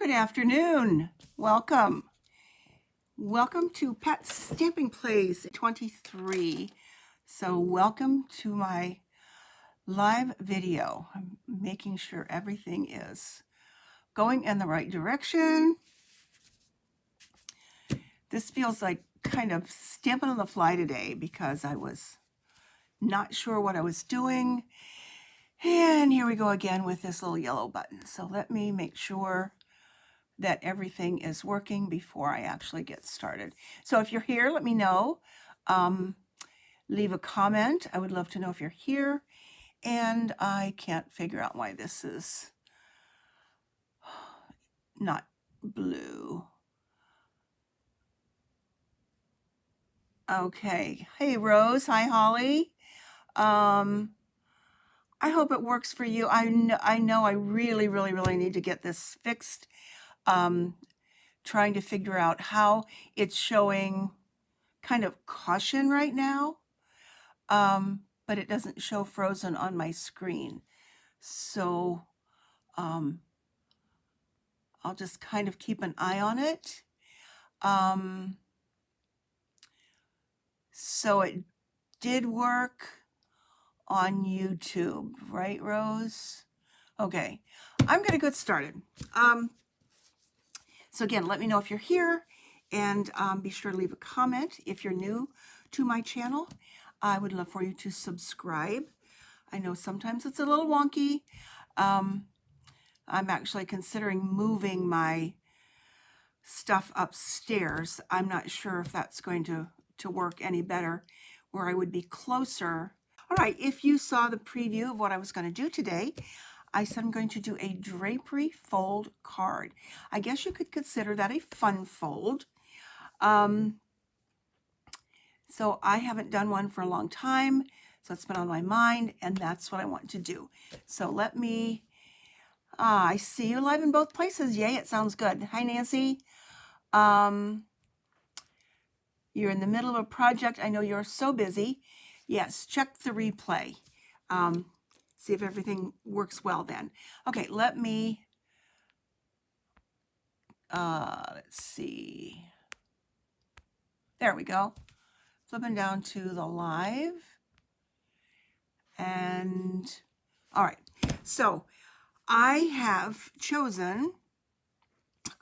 Good afternoon. Welcome. Welcome to Pat Stamping Plays 23. So welcome to my live video. I'm making sure everything is going in the right direction. This feels like kind of stamping on the fly today because I was not sure what I was doing. And here we go again with this little yellow button. So let me make sure that everything is working before I actually get started. So if you're here, let me know. Leave a comment. I would love to know if you're here. And I can't figure out why this is not blue. Okay. Hey, Rose. Hi, Holly. I hope it works for you. I know I really need to get this fixed. Trying to figure out how it's showing kind of caution right now, but it doesn't show frozen on my screen. So I'll just kind of keep an eye on it. So it did work on YouTube, right, Rose? Okay, I'm gonna get started. So again, let me know if you're here, and be sure to leave a comment. If you're new to my channel, I would love for you to subscribe. I know sometimes it's a little wonky. I'm actually considering moving my stuff upstairs. I'm not sure if that's going to work any better, where I would be closer. All right, if you saw the preview of what I was going to do today, I said I'm going to do a Drapery Fold card. I guess you could consider that a fun fold. So I haven't done one for a long time, so it's been on my mind, and that's what I want to do. So let me, I see you live in both places. Yay, it sounds good. Hi, Nancy. You're in the middle of a project. I know you're so busy. Yes, check the replay. See if everything works well then. Okay, let me, let's see. There we go. Flipping down to the live. And, all right. So I have chosen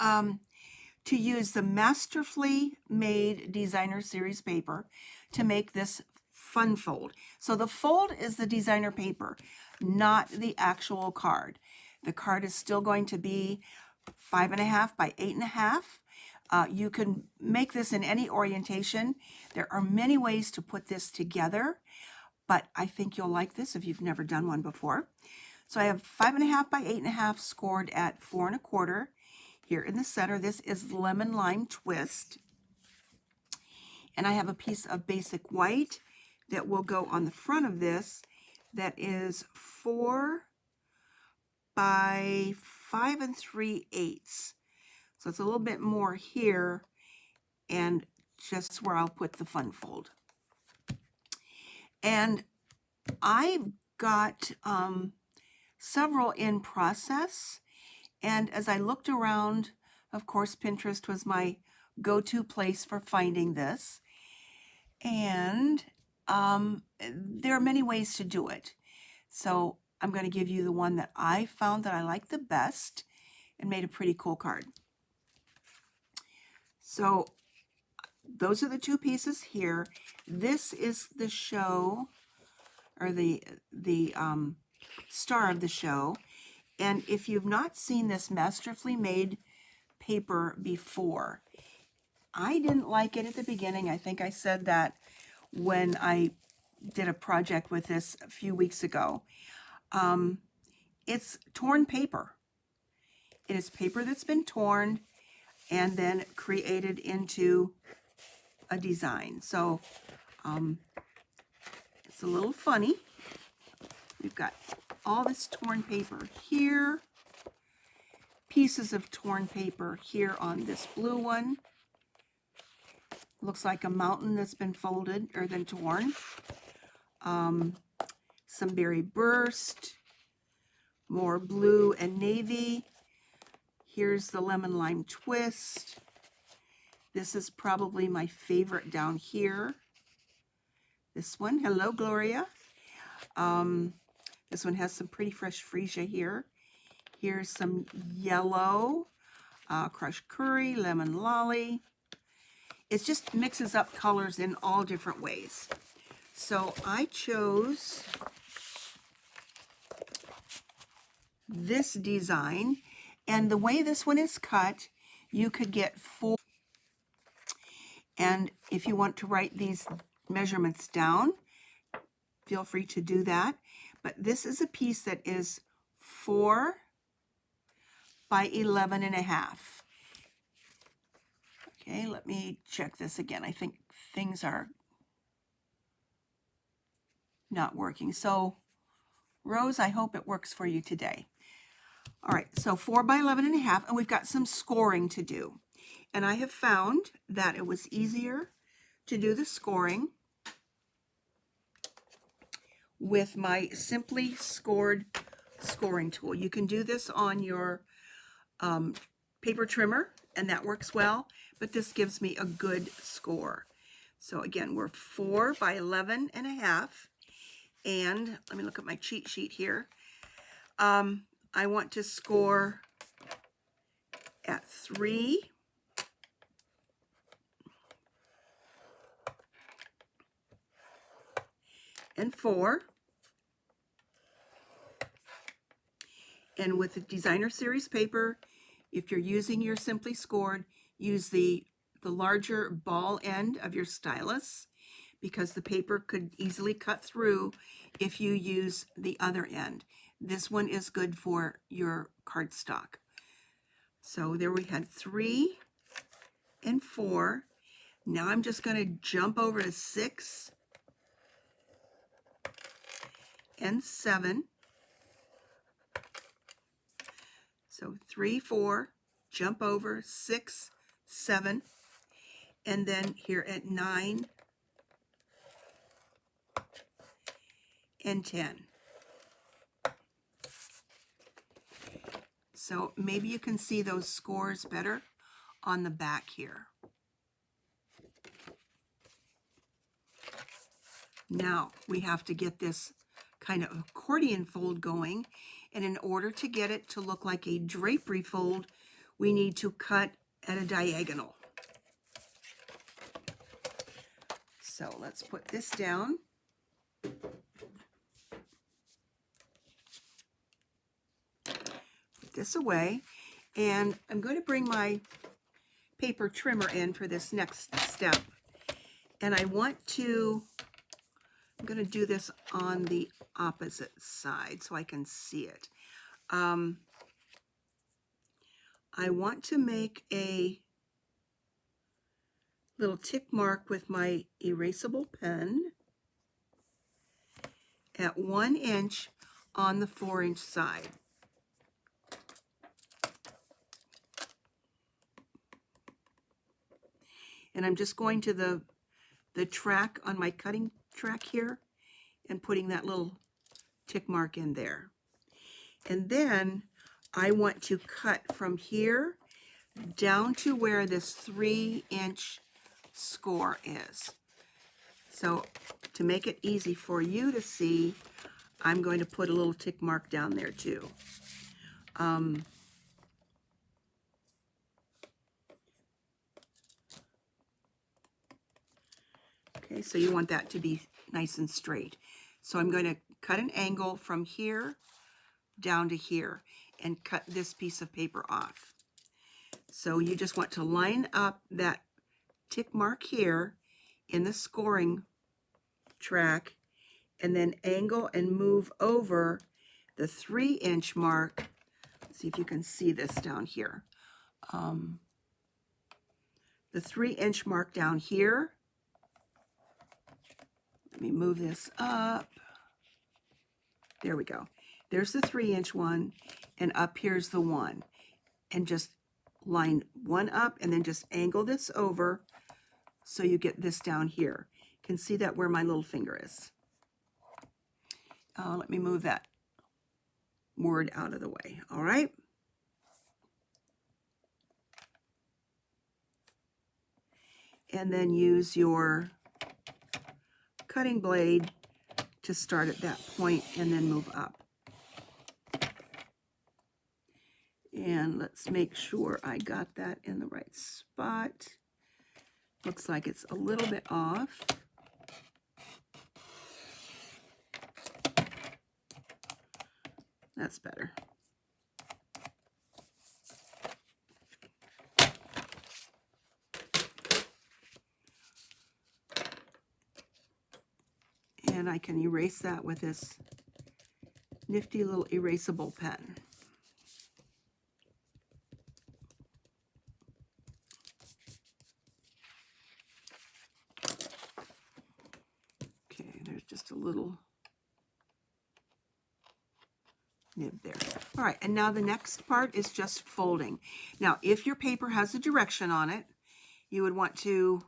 to use the Masterfully Made Designer Series paper to make this fun fold. So the fold is the designer paper, not the actual card. The card is still going to be 5.5 by 8.5. You can make this in any orientation. There are many ways to put this together, but I think you'll like this if you've never done one before. So I have 5.5 by 8.5 scored at 4.25. Here in the center, this is Lemon Lime Twist. And I have a piece of basic white that will go on the front of this that is 4 by 5 3/8. So it's a little bit more here, and just where I'll put the fun fold. And I've got several in process. And as I looked around, of course, Pinterest was my go-to place for finding this. And there are many ways to do it. So I'm going to give you the one that I found that I like the best and made a pretty cool card. So those are the two pieces here. This is the show, or the star of the show. And if you've not seen this Masterfully Made paper before, I didn't like it at the beginning. I think I said that when I did a project with this a few weeks ago. It's torn paper. It is paper that's been torn and then created into a design. So it's a little funny. We've got all this torn paper here, pieces of torn paper here on this blue one. Looks like a mountain that's been folded or then torn. Some berry burst, more blue and navy. Here's the lemon lime twist. This is probably my favorite down here. This one, hello Gloria. This one has some pretty fresh freesia here. Here's some yellow, crushed curry, lemon lolly. It just mixes up colors in all different ways. So I chose this design, and the way this one is cut, you could get 4. And if you want to write these measurements down, feel free to do that. But this is a piece that is 4 by 11.5. Okay, let me check this again. I think things are not working. So Rose, I hope it works for you today. All right, so 4 by 11.5, and we've got some scoring to do. And I have found that it was easier to do the scoring with my Simply Scored scoring tool. You can do this on your paper trimmer, and that works well, but this gives me a good score. So again, we're 4 by 11.5, and let me look at my cheat sheet here. I want to score at 3, and 4. And with the Designer Series paper, if you're using your Simply Scored, use the larger ball end of your stylus, because the paper could easily cut through if you use the other end. This one is good for your cardstock. So there we had 3 and 4. Now I'm just going to jump over to 6 and 7. So 3, 4, jump over, 6, 7, and then here at 9 and 10. So maybe you can see those scores better on the back here. Now we have to get this kind of accordion fold going, and in order to get it to look like a drapery fold, we need to cut at a diagonal. So let's put this down. Put this away, and I'm going to bring my paper trimmer in for this next step. And I'm going to do this on the opposite side so I can see it. I want to make a little tick mark with my erasable pen at 1 inch on the 4-inch side. And I'm just going to the track on my cutting track here and putting that little tick mark in there. And then I want to cut from here down to where this 3-inch score is. So to make it easy for you to see, I'm going to put a little tick mark down there too. Okay, so you want that to be nice and straight. So I'm going to cut an angle from here down to here and cut this piece of paper off. So you just want to line up that tick mark here in the scoring track, and then angle and move over the 3-inch mark. Let's see if you can see this down here. The 3-inch mark down here. Let me move this up. There we go. There's the 3-inch one, and up here's the 1. And just line 1 up and then just angle this over so you get this down here. You can see that where my little finger is. Let me move that word out of the way. All right. and then use your cutting blade to start at that point and then move up. And let's make sure I got that in the right spot. Looks like it's a little bit off. That's better. And I can erase that with this nifty little erasable pen. Okay, there's just a little nib there. All right, and now the next part is just folding. Now, if your paper has a direction on it, you would want to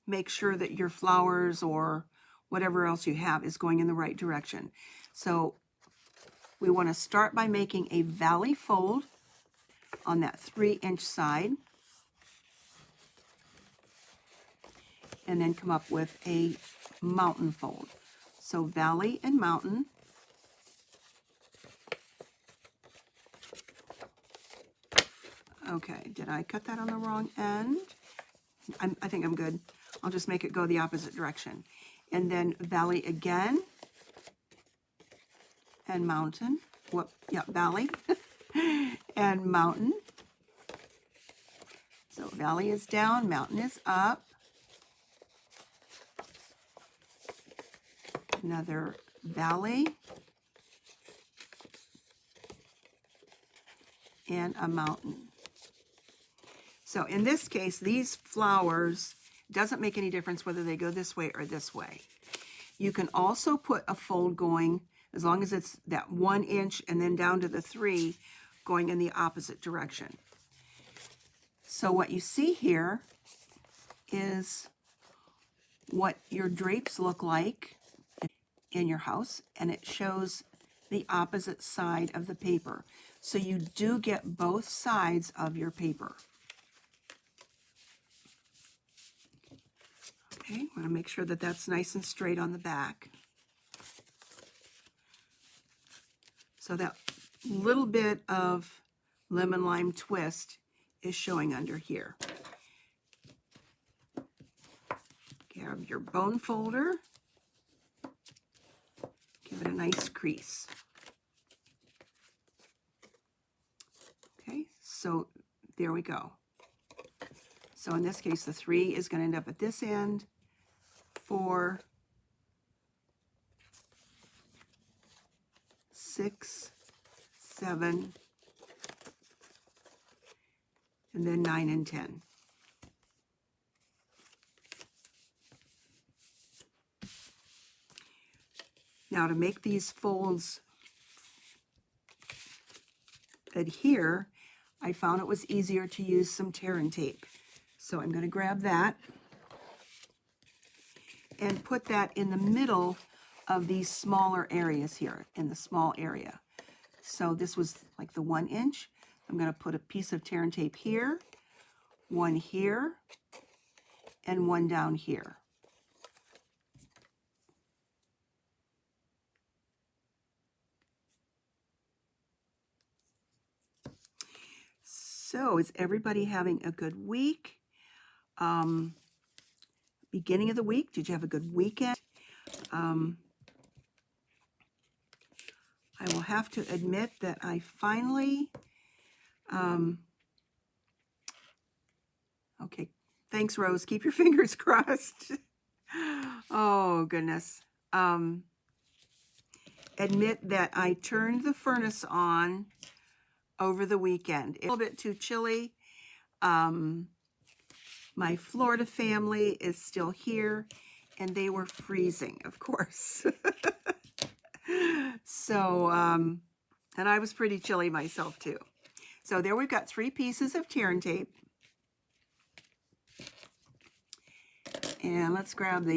make sure that your flowers or whatever else you have is going in the right direction. So we want to start by making a valley fold on that 3-inch side, and then come up with a mountain fold. So valley and mountain. Okay, did I cut that on the wrong end? I think I'm good. I'll just make it go the opposite direction. And then valley again, and mountain. Whoop, yeah, valley and mountain. So valley is down, mountain is up. Another valley and a mountain. So in this case, these flowers, doesn't make any difference whether they go this way or this way. You can also put a fold going, as long as it's that 1 inch and then down to the 3, going in the opposite direction. So what you see here is what your drapes look like in your house, and it shows the opposite side of the paper. So you do get both sides of your paper. Okay, I want to make sure that that's nice and straight on the back. So that little bit of lemon lime twist is showing under here. Grab your bone folder. Give it a nice crease. Okay, so there we go. So in this case, the 3 is going to end up at this end. 4, 6, 7, and then 9 and 10. Now to make these folds adhere, I found it was easier to use some tear and tape. So I'm going to grab that and put that in the middle of these smaller areas here, in the small area. So this was like the 1 inch. I'm going to put a piece of tear and tape here, one here, and one down here. So is everybody having a good week? Beginning of the week, did you have a good weekend? I will have to admit that I finally, okay, thanks Rose, keep your fingers crossed. Oh goodness. Admit that I turned the furnace on over the weekend. It's a little bit too chilly. My Florida family is still here, and they were freezing, of course. So, and I was pretty chilly myself too. So there we've got 3 pieces of tear and tape. And let's grab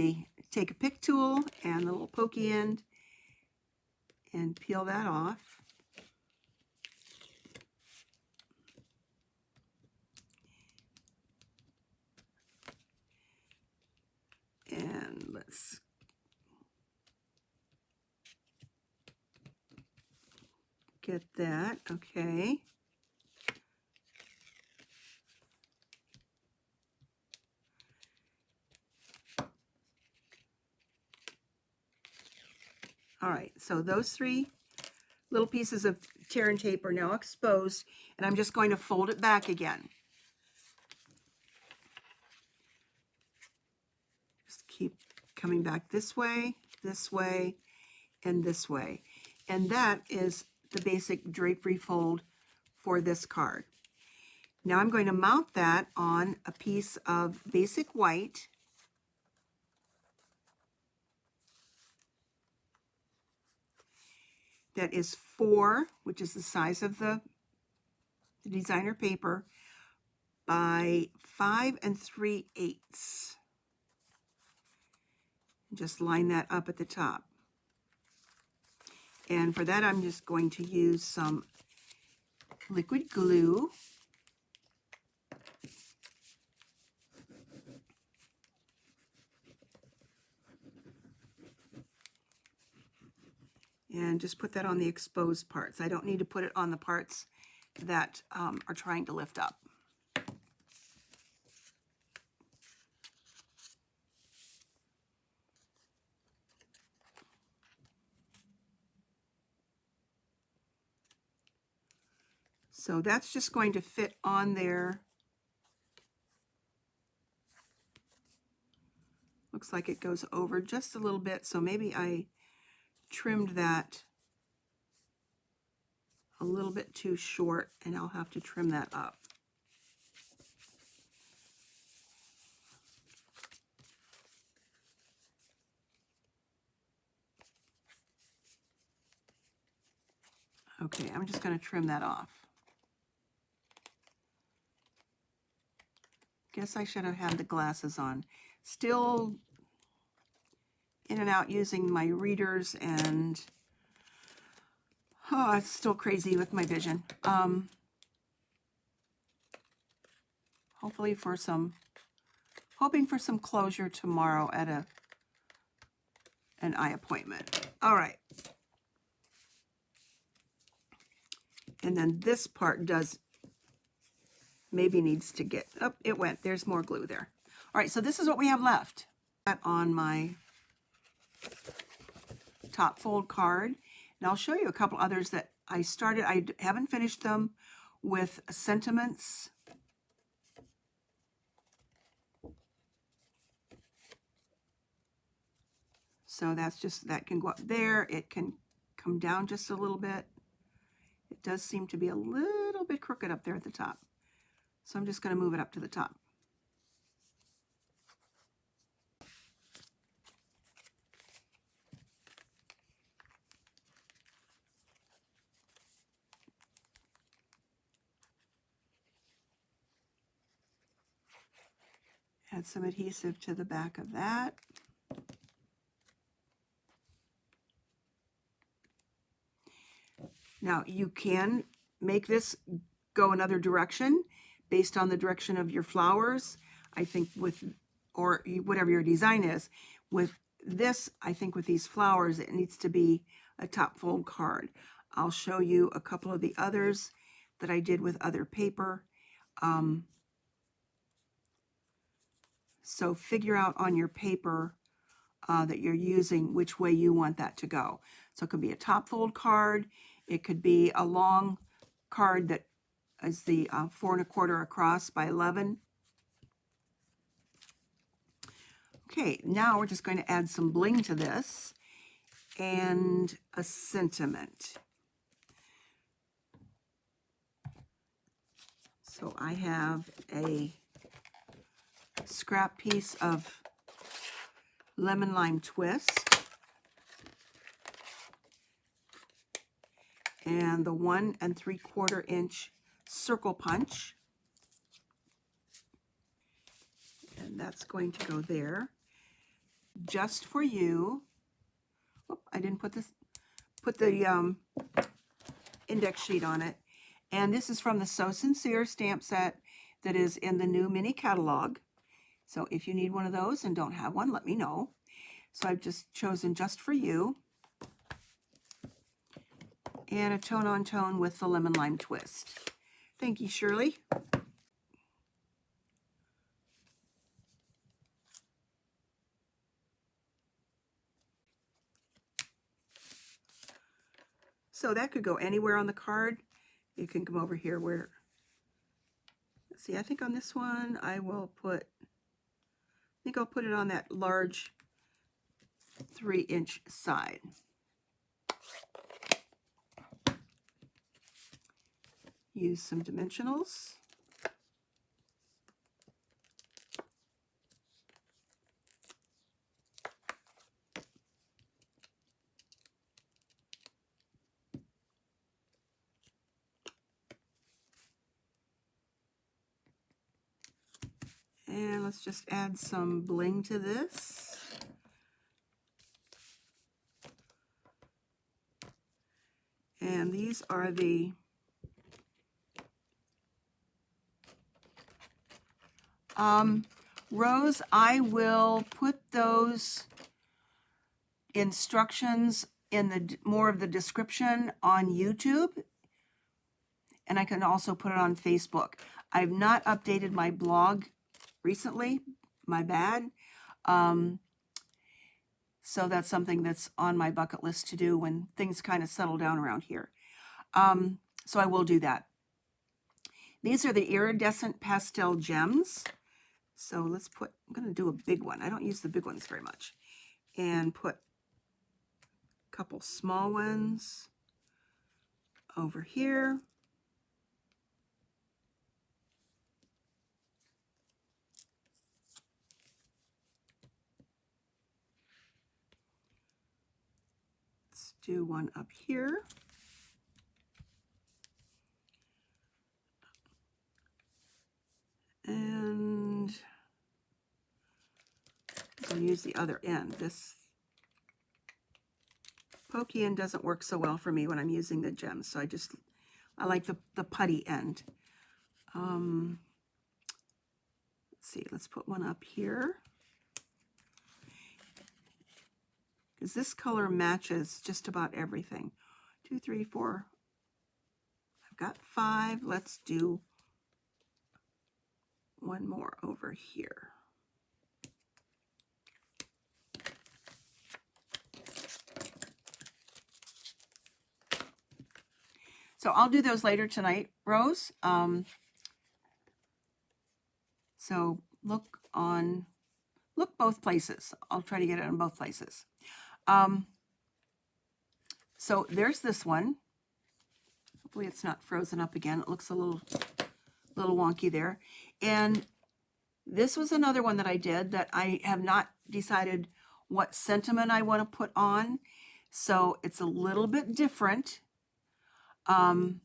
take a pick tool and the little pokey end and peel that off. let's get that. Okay. All right, so those 3 little pieces of tear and tape are now exposed, and I'm just going to fold it back again. Just keep coming back this way, and this way. And that is the basic drapery fold for this card. Now I'm going to mount that on a piece of basic white. That is 4, which is the size of the designer paper, by 5 3/8. Just line that up at the top. And for that, I'm just going to use some liquid glue. And just put that on the exposed parts. I don't need to put it on the parts that are trying to lift up. So that's just going to fit on there. Looks like it goes over just a little bit, so maybe I trimmed that a little bit too short, and I'll have to trim that up. Okay, I'm just going to trim that off. Guess I should have had the glasses on. Still in and out using my readers, and oh, it's still crazy with my vision. Hoping for some closure tomorrow at an eye appointment. All right. And then this part maybe needs to get, oh, it went. There's more glue there. All right, so this is what we have left. On my top fold card. And I'll show you a couple others that I started. I haven't finished them with sentiments. So that's just, that can go up there. It can come down just a little bit. It does seem to be a little bit crooked up there at the top. So I'm just going to move it up to the top. Add some adhesive to the back of that. Now you can make this go another direction based on the direction of your flowers. I think or whatever your design is. With this, I think with these flowers, it needs to be a top fold card. I'll show you a couple of the others that I did with other paper. So figure out on your paper that you're using which way you want that to go. So it could be a top fold card. It could be a long card that is the 4 1/4 across by 11. Okay, now we're just going to add some bling to this and a sentiment. So I have a scrap piece of lemon lime twist and the 1 3/4 inch circle punch, and that's going to go there just for you. Oh, I didn't put the index sheet on it. And this is from the So Sincere stamp set that is in the new mini catalog. So if you need one of those and don't have one, let me know. So I've just chosen Just For You and a tone on tone with the lemon lime twist. Thank you, Shirley. So that could go anywhere on the card. You can come over here where, let's see, I think on this one I will put, I think I'll put it on that large 3-inch side. Use some dimensionals. And let's just add some bling to this. And these are the Rose, I will put those instructions in the more of the description on YouTube, and I can also put it on Facebook. I've not updated my blog recently, my bad. So that's something that's on my bucket list to do when things kind of settle down around here. So I will do that. These are the iridescent pastel gems. So let's put, I'm going to do a big one. I don't use the big ones very much. And put a couple small ones over here. Let's do one up here. And I'll use the other end. This pokey end doesn't work so well for me when I'm using the gems, so I like the putty end. Let's see, let's put one up here. Because this color matches just about everything. 2, 3, 4. I've got 5. Let's do one more over here. So I'll do those later tonight, Rose. So look both places. I'll try to get it in both places. So there's this one. Hopefully it's not frozen up again. It looks a little wonky there. And this was another one that I did that I have not decided what sentiment I want to put on. So it's a little bit different. So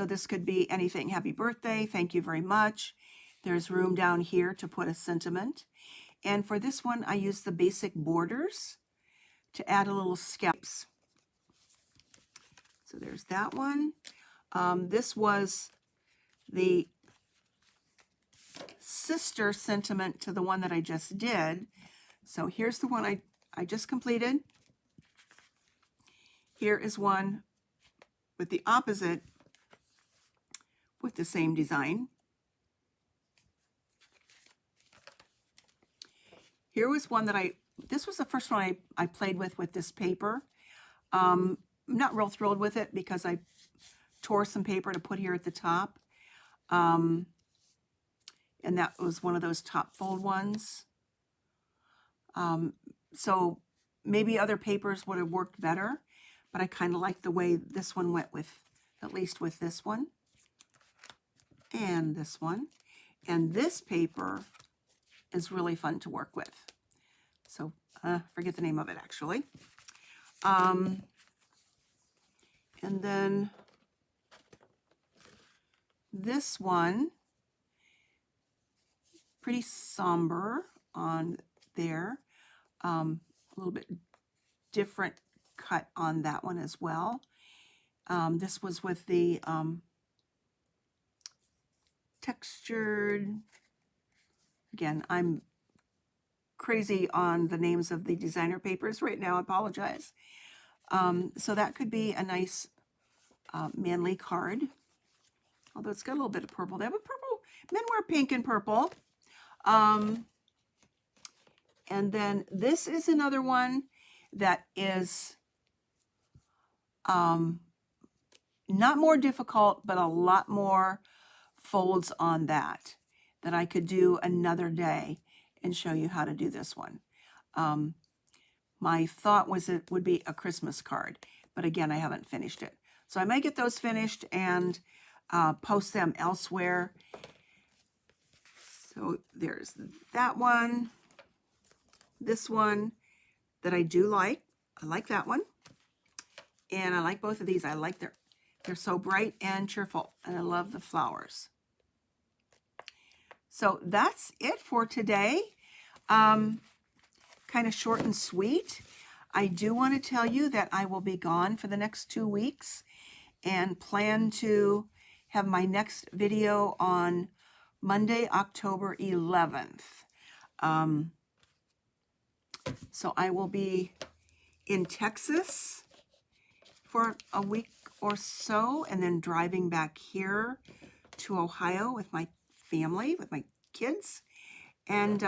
this could be anything. Happy birthday. Thank you very much. There's room down here to put a sentiment. And for this one, I use the basic borders to add a little scalps. So there's that one. This was the sister sentiment to the one that I just did. So here's the one I just completed. Here is one with the opposite, with the same design. Here was one that this was the first one I played with this paper. I'm not real thrilled with it because I tore some paper to put here at the top. And that was one of those top fold ones. So maybe other papers would have worked better, but I kind of like the way this one went with, at least with this one. And this one. And this paper is really fun to work with. So forget the name of it actually. And then this one, pretty somber on there. A little bit different cut on that one as well. This was with the textured, again, I'm crazy on the names of the designer papers right now. I apologize. So that could be a nice manly card. Although it's got a little bit of purple. They have a purple. Men wear pink and purple. And then this is another one that is not more difficult, but a lot more folds on that I could do another day and show you how to do this one. My thought was it would be a Christmas card, but again, I haven't finished it. So I might get those finished and post them elsewhere. So there's that one, this one that I do like. I like that one. And I like both of these. I like they're so bright and cheerful, and I love the flowers. So that's it for today. Kind of short and sweet. I do want to tell you that I will be gone for the next 2 weeks and plan to have my next video on Monday, October 11th. So I will be in Texas for a week or so, and then driving back here to Ohio with my family, with my kids. And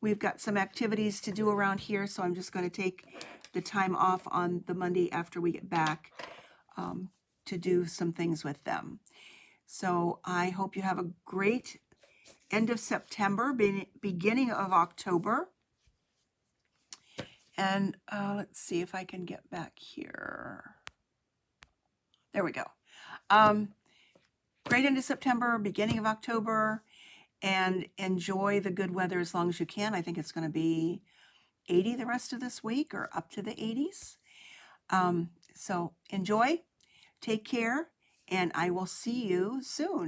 we've got some activities to do around here, so I'm just going to take the time off on the Monday after we get back to do some things with them. So I hope you have a great end of September, beginning of October. And let's see if I can get back here. There we go. Great end of September, beginning of October, and enjoy the good weather as long as you can. I think it's going to be 80 the rest of this week, or up to the 80s. So enjoy, take care, and I will see you soon.